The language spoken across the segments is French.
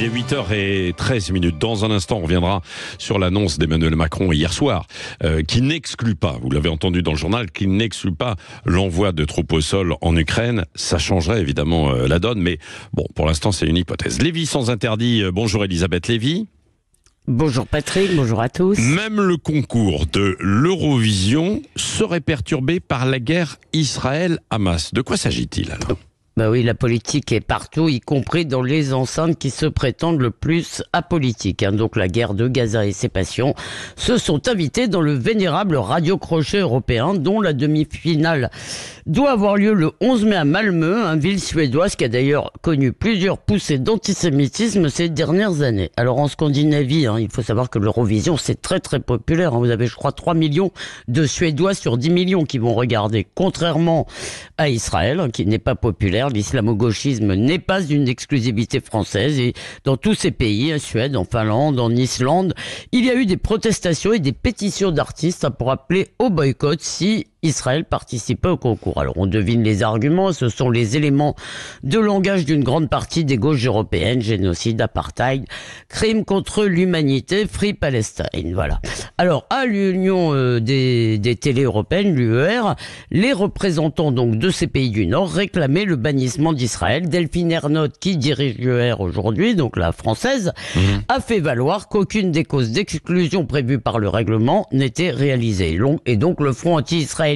Il est 8h13. Dans un instant, on reviendra sur l'annonce d'Emmanuel Macron hier soir, qui n'exclut pas, vous l'avez entendu dans le journal, qui n'exclut pas l'envoi de troupes au sol en Ukraine. Ça changerait évidemment la donne, mais bon, pour l'instant, c'est une hypothèse. Lévy sans interdit, bonjour Elisabeth Lévy. Bonjour Patrick, bonjour à tous. Même le concours de l'Eurovision serait perturbé par la guerre Israël-Hamas. De quoi s'agit-il alors ? Bah oui, la politique est partout, y compris dans les enceintes qui se prétendent le plus apolitiques. Donc la guerre de Gaza et ses passions se sont invités dans le vénérable radio-crochet européen, dont la demi-finale doit avoir lieu le 11 mai à Malmö, une ville suédoise qui a d'ailleurs connu plusieurs poussées d'antisémitisme ces dernières années. Alors en Scandinavie, il faut savoir que l'Eurovision c'est très très populaire. Vous avez je crois 3 millions de Suédois sur 10 millions qui vont regarder, contrairement à Israël, qui n'est pas populaire. L'islamo-gauchisme n'est pas une exclusivité française et dans tous ces pays, en Suède, en Finlande, en Islande, il y a eu des protestations et des pétitions d'artistes pour appeler au boycott si Israël participait au concours. Alors on devine les arguments, ce sont les éléments de langage d'une grande partie des gauches européennes, génocide, apartheid, crime contre l'humanité, Free Palestine, voilà. Alors à l'Union des télés européennes, l'UER, les représentants donc de ces pays du Nord réclamaient le bannissement d'Israël. Delphine Ernotte, qui dirige l'UER aujourd'hui, donc la française, a fait valoir qu'aucune des causes d'exclusion prévues par le règlement n'était réalisée. Et donc le front anti-israélien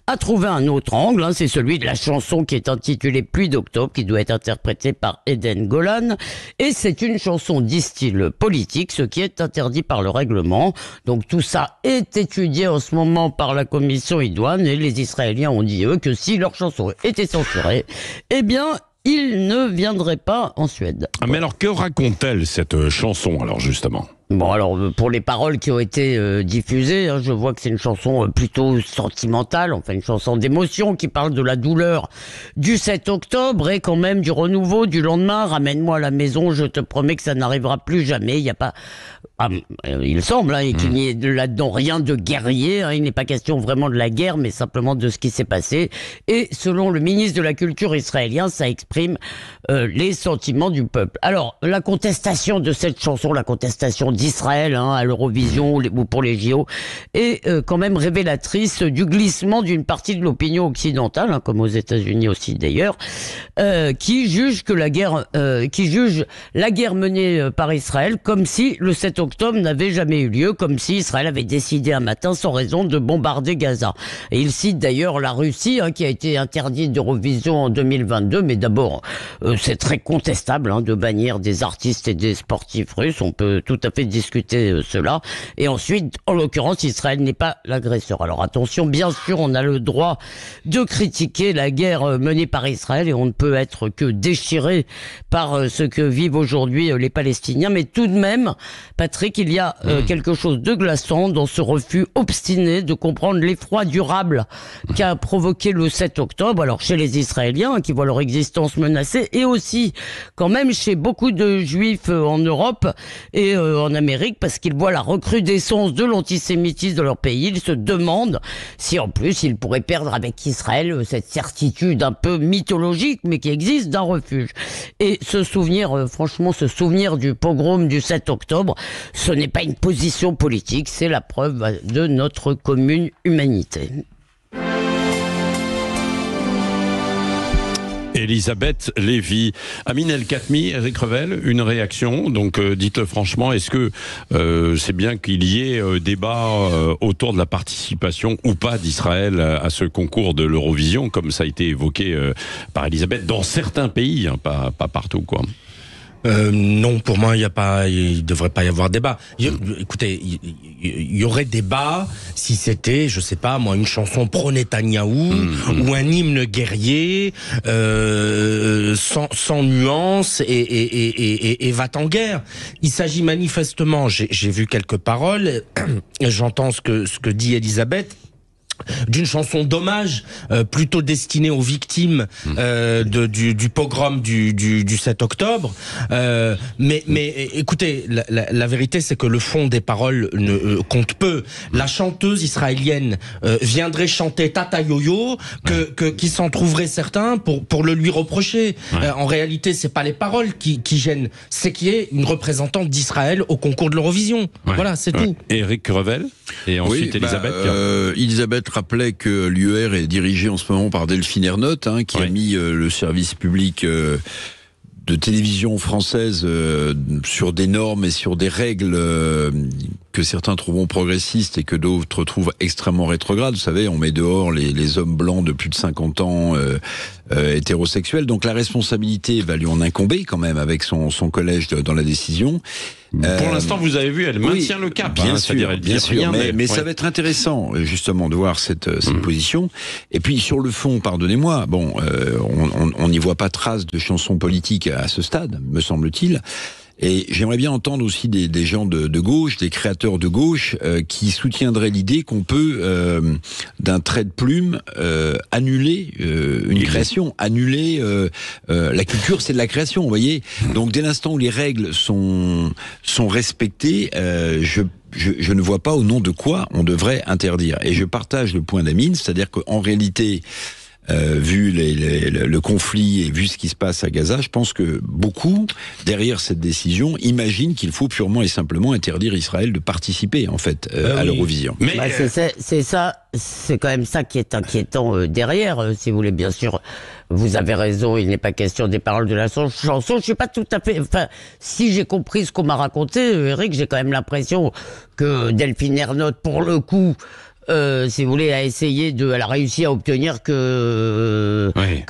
a trouvé un autre angle, c'est celui de la chanson qui est intitulée Pluie d'octobre, qui doit être interprétée par Eden Golan, et c'est une chanson disent-ils politique, ce qui est interdit par le règlement. Donc tout ça est étudié en ce moment par la commission idoine, et les Israéliens ont dit eux que si leur chanson était censurée, eh bien ils ne viendraient pas en Suède. Ah, mais alors que raconte-t-elle cette chanson alors justement ? Bon, alors pour les paroles qui ont été diffusées, je vois que c'est une chanson plutôt sentimentale, enfin une chanson d'émotion qui parle de la douleur du 7 octobre et quand même du renouveau du lendemain. Ramène-moi à la maison, je te promets que ça n'arrivera plus jamais. Il n'y a pas, il semble, qu'il n'y ait là-dedans rien de guerrier. Il n'est pas question vraiment de la guerre, mais simplement de ce qui s'est passé. Et selon le ministre de la Culture israélien, ça exprime les sentiments du peuple. Alors la contestation de cette chanson, la contestation d'Israël à l'Eurovision ou pour les JO est quand même révélatrice du glissement d'une partie de l'opinion occidentale, comme aux États-Unis aussi d'ailleurs, qui juge la guerre menée par Israël comme si le 7 octobre n'avait jamais eu lieu, comme si Israël avait décidé un matin sans raison de bombarder Gaza. Et il cite d'ailleurs la Russie qui a été interdite d'Eurovision en 2022, mais d'abord c'est très contestable de bannir des artistes et des sportifs russes, on peut tout à fait discuter cela. Et ensuite, en l'occurrence, Israël n'est pas l'agresseur. Alors attention, bien sûr, on a le droit de critiquer la guerre menée par Israël et on ne peut être que déchiré par ce que vivent aujourd'hui les Palestiniens. Mais tout de même, Patrick, il y a quelque chose de glaçant dans ce refus obstiné de comprendre l'effroi durable qu'a provoqué le 7 octobre. Alors chez les Israéliens qui voient leur existence menacée et aussi quand même chez beaucoup de Juifs en Europe et en Amérique, parce qu'ils voient la recrudescence de l'antisémitisme dans leur pays. Ils se demandent si en plus ils pourraient perdre avec Israël cette certitude un peu mythologique mais qui existe d'un refuge. Et ce souvenir, franchement, ce souvenir du pogrom du 7 octobre, ce n'est pas une position politique, c'est la preuve de notre commune humanité. Elisabeth Lévy. Amine El Khatmi, Eric Revel, une réaction. Donc dites-le franchement, est-ce que c'est bien qu'il y ait débat autour de la participation ou pas d'Israël à ce concours de l'Eurovision, comme ça a été évoqué par Elisabeth, dans certains pays, pas partout, quoi. Non, pour moi, il devrait pas y avoir débat. Écoutez, il y aurait débat si c'était, je sais pas, moi, une chanson pro-Netanyahou ou un hymne guerrier sans nuance et va-t-en-guerre. Il s'agit manifestement, j'ai vu quelques paroles, j'entends ce que dit Elisabeth. d'une chanson d'hommage plutôt destinée aux victimes du pogrom du 7 octobre. Mais écoutez, la vérité c'est que le fond des paroles compte peu. La chanteuse israélienne viendrait chanter Tata Yo-Yo qui s'en trouverait certains pour le lui reprocher. En réalité, c'est pas les paroles qui gênent, c'est qu'il y ait une représentante d'Israël au concours de l'Eurovision. Voilà, c'est tout. Éric Revel et ensuite Elisabeth. Elisabeth rappelait que l'UR est dirigée en ce moment par Delphine Ernotte, qui a mis le service public de télévision française sur des normes et sur des règles que certains trouveront progressistes et que d'autres trouvent extrêmement rétrogrades. Vous savez, on met dehors les hommes blancs de plus de 50 ans hétérosexuels. Donc la responsabilité va lui en incomber quand même avec son collège dans la décision. Pour l'instant, vous avez vu, elle maintient le cap. Bien sûr, elle bien sûr. Mais ça va être intéressant, justement, de voir cette position. Et puis, sur le fond, pardonnez-moi, on n'y voit pas trace de chansons politiques à ce stade, me semble-t-il. Et j'aimerais bien entendre aussi des gens de gauche, des créateurs de gauche, qui soutiendraient l'idée qu'on peut, d'un trait de plume, annuler une création, annuler la culture, c'est de la création, vous voyez. Donc dès l'instant où les règles sont respectées, je ne vois pas au nom de quoi on devrait interdire. Et je partage le point d'Amine, c'est-à-dire qu'en réalité, vu le conflit et vu ce qui se passe à Gaza, je pense que beaucoup, derrière cette décision, imaginent qu'il faut purement et simplement interdire Israël de participer, en fait, à l'Eurovision. Mais c'est ça, c'est quand même ça qui est inquiétant derrière, si vous voulez, bien sûr. Vous avez raison, il n'est pas question des paroles de la chanson. Je suis pas tout à fait... Enfin, si j'ai compris ce qu'on m'a raconté, Eric, j'ai quand même l'impression que Delphine Ernotte, pour le coup... si vous voulez, elle a réussi à obtenir qu'il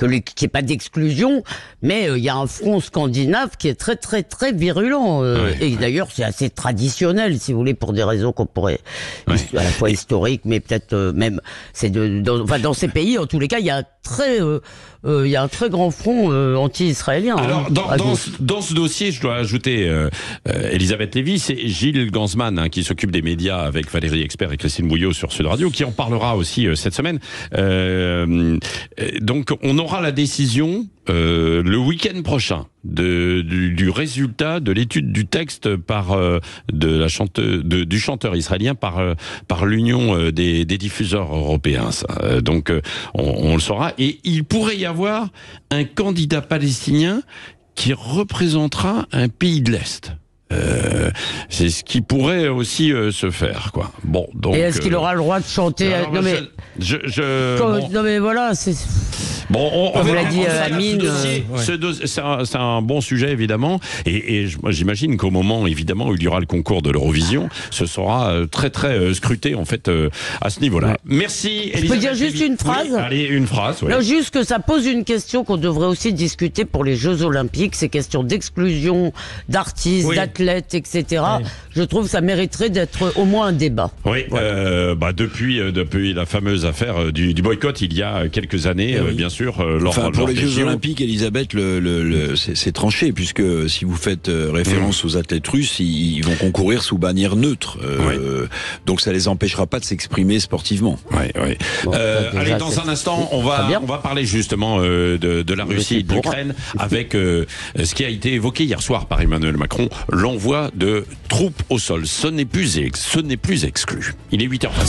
n'y ait pas d'exclusion, mais il y a un front scandinave qui est très très très virulent, et d'ailleurs c'est assez traditionnel, si vous voulez, pour des raisons qu'on pourrait, à la fois historiques, mais peut-être même, dans ces pays, en tous les cas, il y a un très grand front anti-israélien. Alors, dans ce dossier, je dois ajouter Elisabeth Lévy, c'est Gilles Gansman qui s'occupe des médias avec Valérie Expert et Christine Bouillot sur Sud Radio, qui en parlera aussi cette semaine. Donc, on aura la décision le week-end prochain du résultat de l'étude du texte du chanteur israélien par l'Union des diffuseurs européens. Donc, on le saura. Et il pourrait y avoir un candidat palestinien qui représentera un pays de l'Est. C'est ce qui pourrait aussi se faire, quoi. Bon, donc. Et est-ce qu'il aura le droit de chanter non mais voilà, c'est. Bon, on l'a dit, Amine. C'est un bon sujet évidemment, et moi j'imagine qu'au moment évidemment où il y aura le concours de l'Eurovision, ce sera très très scruté en fait à ce niveau-là. Ouais. Merci. Je peux dire juste une phrase. Oui, allez, une phrase. Oui. Non, juste que ça pose une question qu'on devrait aussi discuter pour les Jeux Olympiques, ces questions d'exclusion d'artistes, d'athlètes, etc. Oui. Je trouve que ça mériterait d'être au moins un débat. Oui. Voilà. Depuis la fameuse affaire du boycott il y a quelques années, bien sûr. Pour les Jeux Olympiques, Elisabeth, c'est tranché, puisque si vous faites référence aux athlètes russes, ils vont concourir sous bannière neutre. Donc ça les empêchera pas de s'exprimer sportivement. Bon, allez, dans un instant, on va parler justement de la Russie et de l'Ukraine avec ce qui a été évoqué hier soir par Emmanuel Macron, l'envoi de troupes au sol. Ce n'est plus exclu. Il est 8h22.